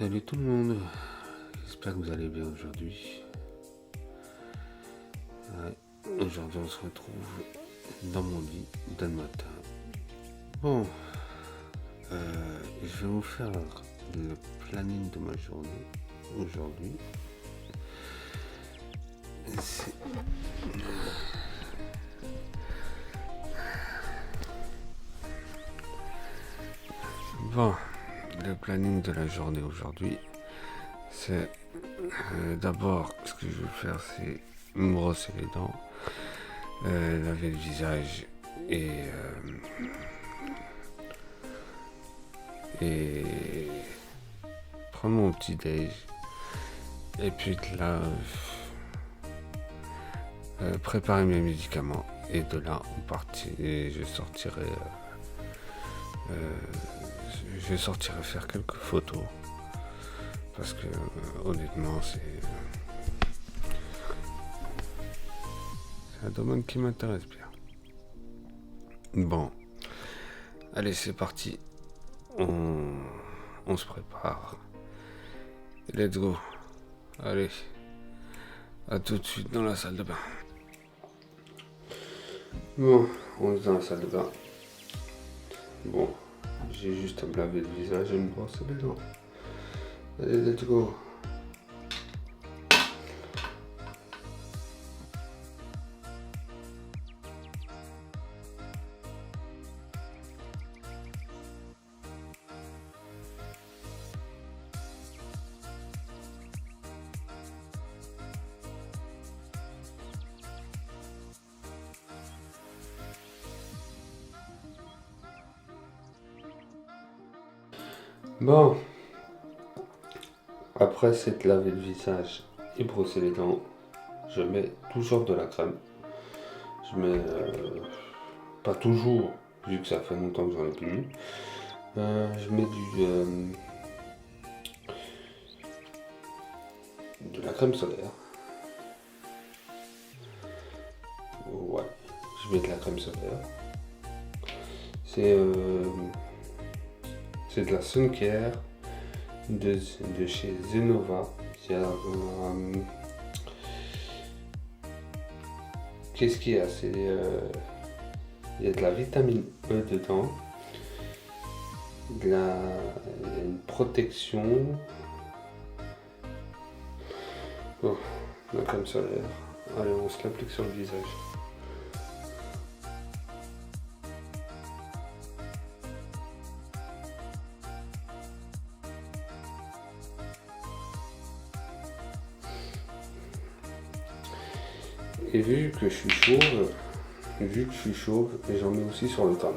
Salut tout le monde, j'espère que vous allez bien aujourd'hui. Aujourd'hui on se retrouve dans mon lit dès le matin. Bon, je vais vous faire le planning de ma journée aujourd'hui. Bon, le planning de la journée aujourd'hui, c'est d'abord ce que je vais faire, c'est me brosser les dents, laver le visage et prendre mon petit déj. Et puis de là, préparer mes médicaments. Et de là, je sortirai faire quelques photos. Parce que honnêtement, c'est un domaine qui m'intéresse bien. Bon, allez, c'est parti. On se prépare. Let's go. Allez, à tout de suite dans la salle de bain. Bon, on est dans la salle de bain. Bon, j'ai juste à me laver le visage et me brosser les dents. Allez, let's go. Bon, après s'être lavé le visage et brosser les dents, je mets toujours de la crème. Je mets, pas toujours, vu que ça fait longtemps que j'en ai plus mis. Je mets de la crème solaire. Ouais, je mets de la crème solaire. C'est de la sun care de chez Zenova. Qu'est-ce qu'il y a? Il y a de la vitamine E dedans. Il y a une protection. Bon, la crème solaire. Allez, on se l'applique sur le visage. Et vu que je suis chauve, et j'en mets aussi sur le crâne.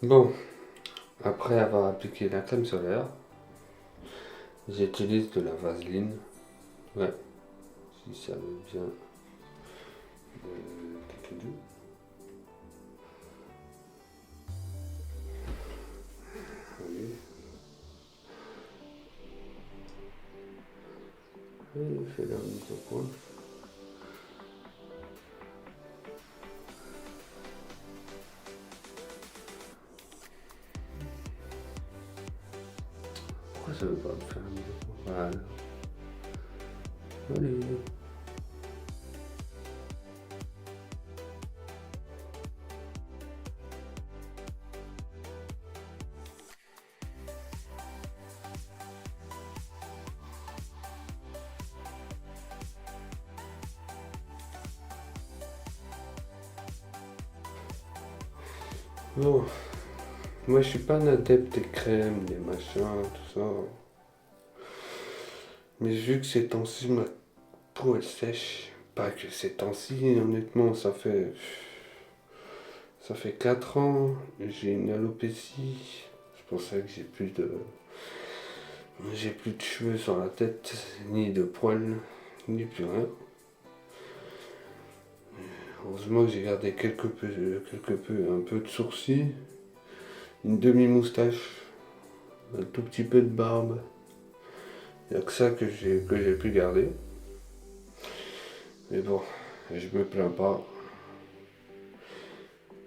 Bon, après avoir appliqué la crème solaire, j'utilise de la vaseline. Ouais, si ça veut bien. Oui. Et je fais la mise au point. Pourquoi ça veut pas me faire la mise au point? Voilà. Allez. Bon, moi, je suis pas un adepte des crèmes, des machins, tout ça. Mais vu que ces temps-ci, ma peau elle sèche, pas que ces temps-ci, honnêtement, ça fait 4 ans, j'ai une alopécie. C'est pour ça que j'ai plus de cheveux sur la tête, ni de poils, ni plus rien. Heureusement que j'ai gardé un peu de sourcils, une demi-moustache, un tout petit peu de barbe. Il n'y a que ça que j'ai pu garder. Mais bon, je me plains pas.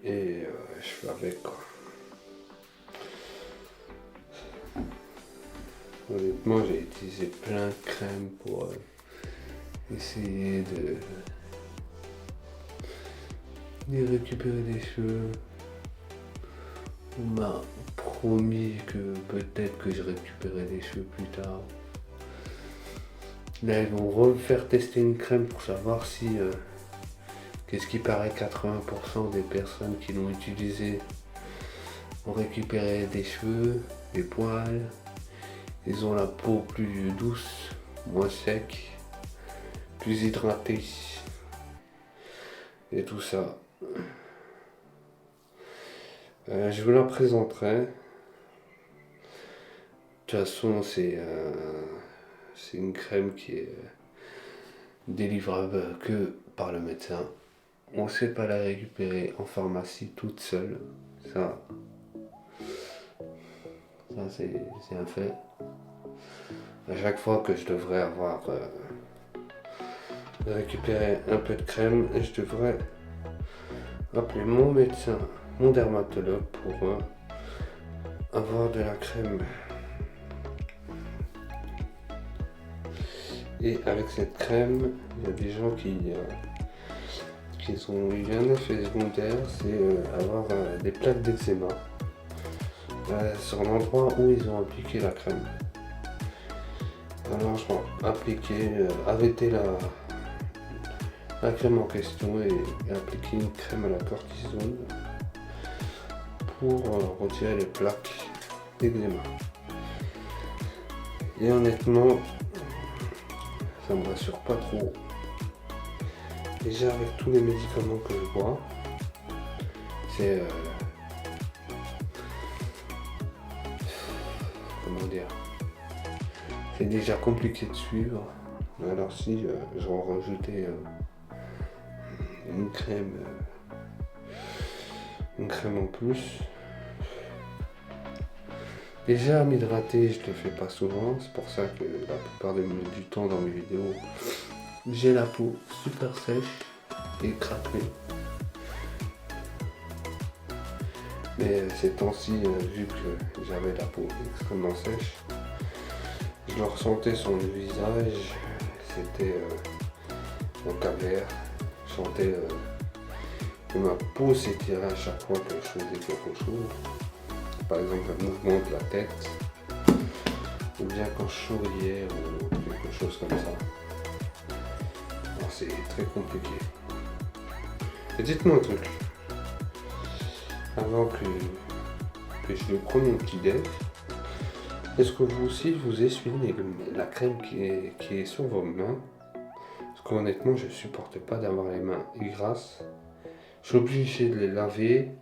Et je fais avec quoi. Honnêtement, j'ai utilisé plein de crèmes pour essayer de récupérer des cheveux. On m'a promis que peut-être que je récupérerais des cheveux plus tard. Là, ils vont refaire tester une crème pour savoir si, qu'est-ce qui paraît, 80% des personnes qui l'ont utilisé ont récupéré des cheveux, des poils. Ils ont la peau plus douce, moins sec, plus hydratée. Et tout ça. Je vous la présenterai. De toute façon, c'est une crème qui est délivrable que par le médecin. On ne sait pas la récupérer en pharmacie toute seule. Ça c'est un fait. À chaque fois que je devrais avoir récupéré un peu de crème, je devrais appeler mon médecin, mon dermatologue pour avoir de la crème. Et avec cette crème, il y a des gens qui ont eu un effet secondaire, c'est avoir des plaques d'eczéma sur l'endroit où ils ont appliqué la crème. Alors je vais arrêter la crème en question et appliquer une crème à la cortisone pour retirer les plaques d'eczéma. Et honnêtement, ça me rassure pas trop. Déjà avec tous les médicaments que je bois, c'est comment dire, c'est déjà compliqué de suivre. Alors si je rajoutais une crème en plus. Déjà m'hydrater, je le fais pas souvent, c'est pour ça que la plupart du temps dans mes vidéos, j'ai la peau super sèche et craquelée. Mais ces temps-ci, vu que j'avais la peau extrêmement sèche, je le ressentais sur le visage, c'était en calvaire. Je sentais que ma peau s'étirait à chaque fois que je faisais quelque chose. Par exemple un mouvement de la tête, ou bien quand je souriais ou quelque chose comme ça. Alors c'est très compliqué. Et dites-moi un truc. Avant que je prenne mon petit déj, est-ce que vous aussi vous essuyez la crème qui est sur vos mains? Parce qu'honnêtement, je supporte pas d'avoir les mains grasses. Je suis obligé de les laver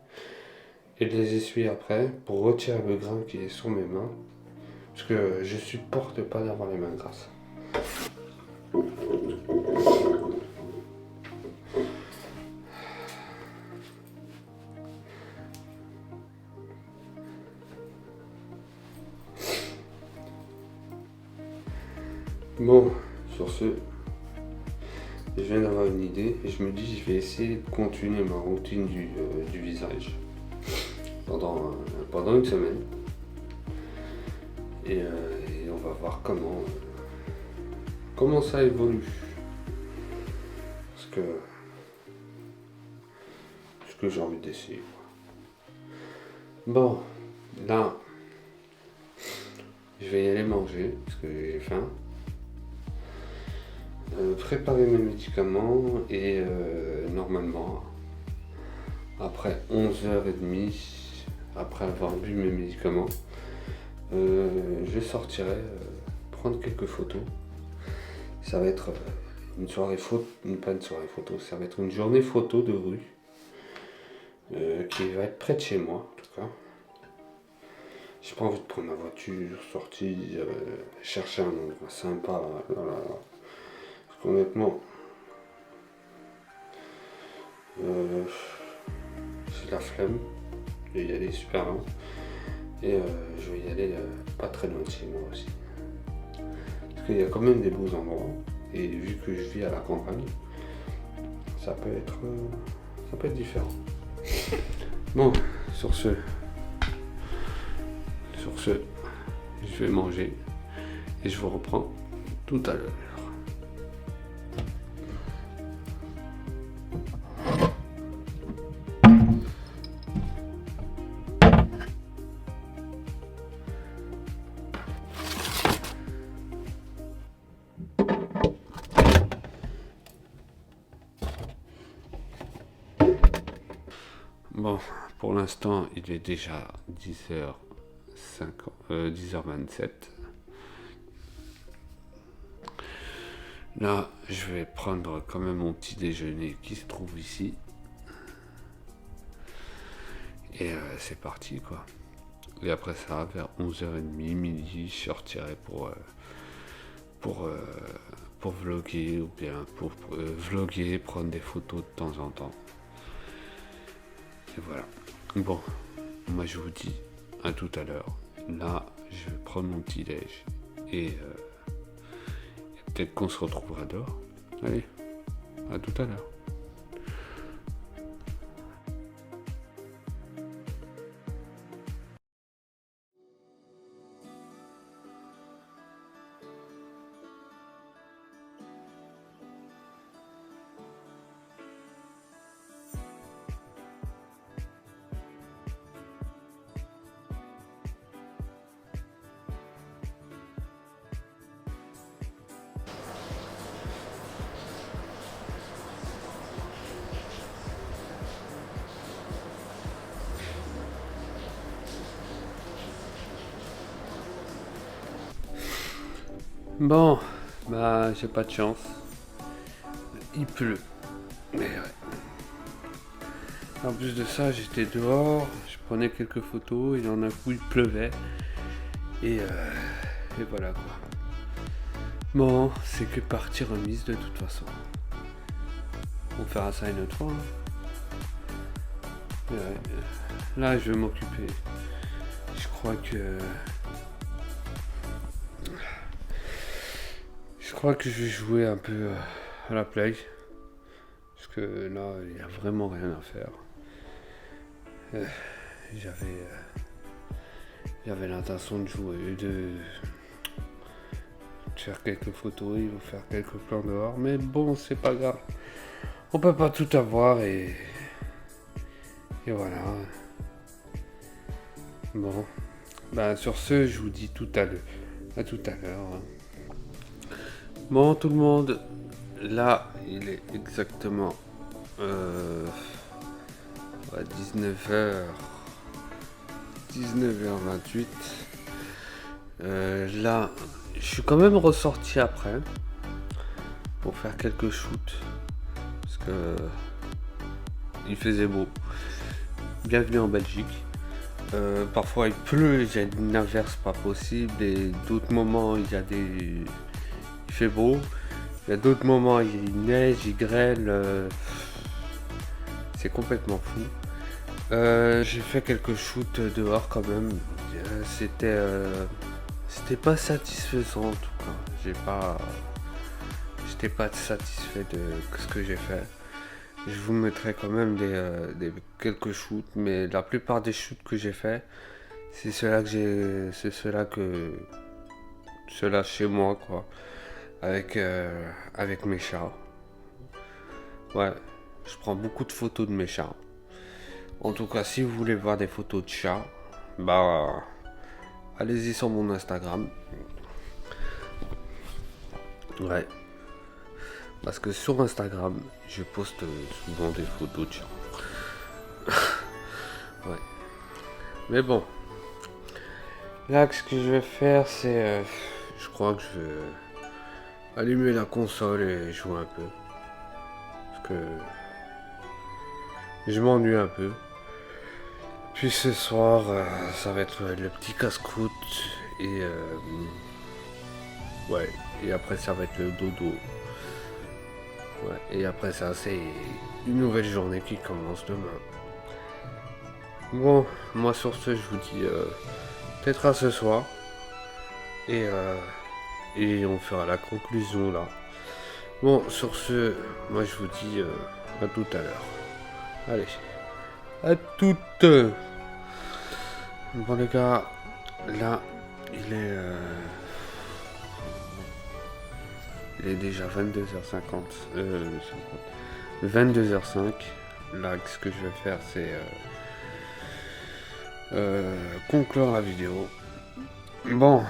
et de les essuyer après pour retirer le grain qui est sur mes mains. Parce que je supporte pas d'avoir les mains grasses. Bon, sur ce, je viens d'avoir une idée et je me dis je vais essayer de continuer ma routine du visage pendant une semaine. Et on va voir comment ça évolue. Parce que ce que j'ai envie d'essayer. Bon, là, je vais y aller manger parce que j'ai faim. Préparer mes médicaments et normalement, après 11h30, après avoir bu mes médicaments, je sortirai prendre quelques photos Ça va être une soirée photo, pas une soirée photo, ça va être une journée photo de rue qui va être près de chez moi en tout cas. J'ai pas envie de prendre ma voiture, sortir, chercher un endroit sympa. Là, là, là. Parce qu'honnêtement, j'ai la flemme. Je vais y aller super loin. Et je vais y aller pas très loin de chez moi aussi. Parce qu'il y a quand même des beaux endroits. Et vu que je vis à la campagne, ça peut être différent. Bon, sur ce, je vais manger et je vous reprends tout à l'heure. Bon, pour l'instant, il est déjà 10h27. Là, je vais prendre quand même mon petit déjeuner qui se trouve ici. Et c'est parti, quoi. Et après ça, vers 11h30, midi, je sortirai pour vlogger ou bien pour vlogger, prendre des photos de temps en temps. Et voilà. Bon, moi je vous dis à tout à l'heure. Là, je vais prendre mon petit déj et peut-être qu'on se retrouvera dehors. Allez, à tout à l'heure. Bon, bah j'ai pas de chance. Il pleut. Mais ouais. En plus de ça, j'étais dehors, je prenais quelques photos et en un coup il pleuvait. Et voilà quoi. Bon, c'est que partie remise de toute façon. On fera ça une autre fois. Hein. Ouais. Là, je vais m'occuper. Je crois que je vais jouer un peu à la play. Parce que là, il n'y a vraiment rien à faire. J'avais l'intention de jouer, de faire quelques photos et vous faire quelques plans dehors. Mais bon, c'est pas grave. On peut pas tout avoir et voilà. Bon. Ben, sur ce, je vous dis à tout à l'heure. Hein. Bon, tout le monde, là, il est exactement 19h28. Là, je suis quand même ressorti après pour faire quelques shoots parce que il faisait beau. Bienvenue en Belgique. Parfois il pleut, il y a une averse pas possible et d'autres moments il fait beau. Il y a d'autres moments il neige, il grêle. C'est complètement fou. J'ai fait quelques shoots dehors quand même. C'était pas satisfaisant en tout cas. J'étais pas satisfait de ce que j'ai fait. Je vous mettrai quand même quelques shoots, mais la plupart des shoots que j'ai fait, c'est ceux-là chez moi quoi, avec mes chats. Ouais, je prends beaucoup de photos de mes chats. En tout cas, si vous voulez voir des photos de chats, bah allez-y sur mon Instagram. Ouais. Parce que sur Instagram, je poste souvent des photos de chats. Ouais. Mais bon. Là, ce que je vais faire, c'est... je crois que allumer la console et jouer un peu. Parce que je m'ennuie un peu. Puis ce soir, ça va être le petit casse-croûte et ouais. Et après ça va être le dodo. Ouais. Et après ça, c'est une nouvelle journée qui commence demain. Bon, moi sur ce, je vous dis peut-être à ce soir et on fera la conclusion là. Bon, sur ce, moi je vous dis à tout à l'heure. Allez, à toutes. Bon les gars, là, il est déjà 22h50. 22h05. Là, ce que je vais faire, c'est conclure la vidéo. Bon,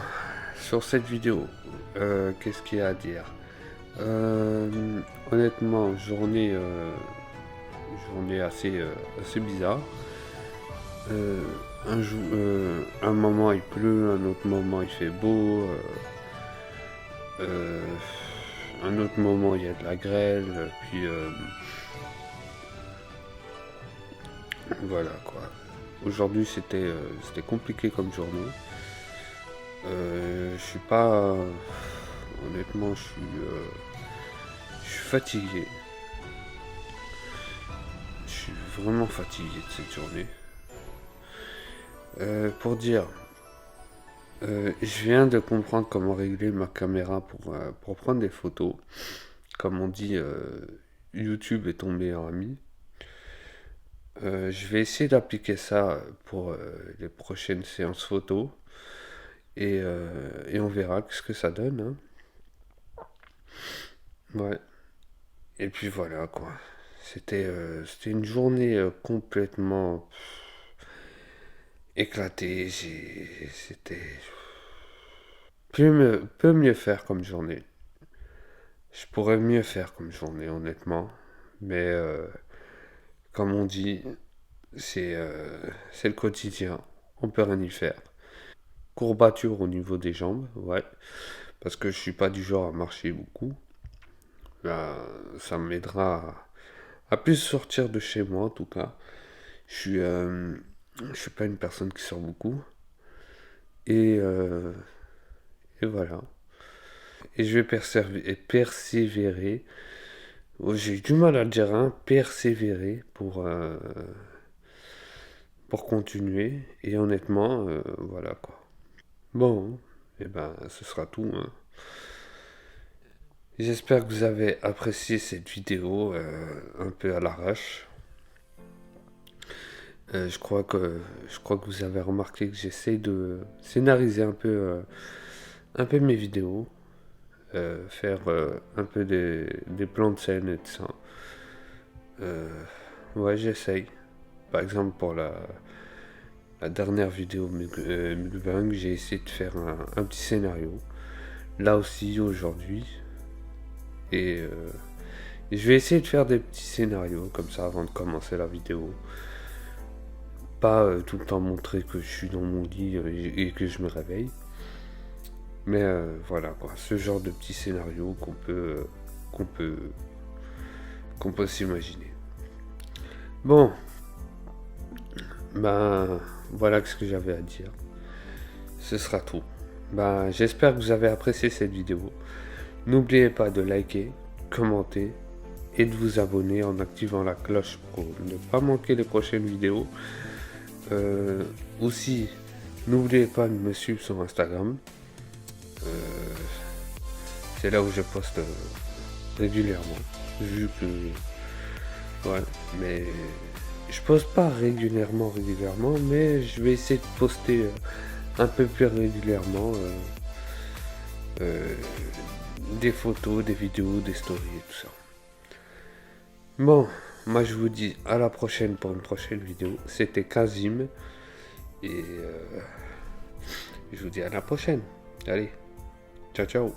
sur cette vidéo, qu'est-ce qu'il y a à dire? Honnêtement, journée assez bizarre. Un moment il pleut, un autre moment il fait beau, un autre moment il y a de la grêle, puis voilà quoi. Aujourd'hui c'était compliqué comme journée. Je suis pas. Honnêtement, je suis fatigué. Je suis vraiment fatigué de cette journée. Pour dire, je viens de comprendre comment régler ma caméra pour prendre des photos. Comme on dit, YouTube est ton meilleur ami. Je vais essayer d'appliquer ça pour les prochaines séances photos. Et on verra ce que ça donne. Hein. Ouais. Et puis voilà quoi. C'était une journée complètement éclatée. C'était. Peut mieux faire comme journée. Je pourrais mieux faire comme journée, honnêtement. Mais comme on dit, c'est le quotidien. On peut rien y faire. Courbature au niveau des jambes, ouais. Parce que je suis pas du genre à marcher beaucoup. Là, ça m'aidera à plus sortir de chez moi, en tout cas. Je suis pas une personne qui sort beaucoup. Et, euh, et voilà. Et je vais persévérer. Oh, j'ai eu du mal à le dire, hein, persévérer pour continuer. Et honnêtement, voilà quoi. Bon, et ben ce sera tout. Hein. J'espère que vous avez apprécié cette vidéo un peu à l'arrache. Je crois que vous avez remarqué que j'essaie de scénariser un peu mes vidéos, faire un peu des plans de scène et tout ça. Ouais, j'essaye. Par exemple, pour la dernière vidéo Mukbang, j'ai essayé de faire un petit scénario. Là aussi, aujourd'hui. Et je vais essayer de faire des petits scénarios comme ça avant de commencer la vidéo. Pas tout le temps montrer que je suis dans mon lit et que je me réveille. Mais voilà quoi, ce genre de petit scénario qu'on peut, qu'on peut s'imaginer. Bon, ben voilà ce que j'avais à dire. Ce sera tout. Ben j'espère que vous avez apprécié cette vidéo. N'oubliez pas de liker, commenter et de vous abonner en activant la cloche pour ne pas manquer les prochaines vidéos. Aussi, n'oubliez pas de me suivre sur Instagram. C'est là où je poste régulièrement. Vu que. Ouais, mais. Je poste pas régulièrement, mais je vais essayer de poster un peu plus régulièrement des photos, des vidéos, des stories et tout ça. Bon, moi je vous dis à la prochaine pour une prochaine vidéo. C'était Kazim et je vous dis à la prochaine. Allez, ciao ciao.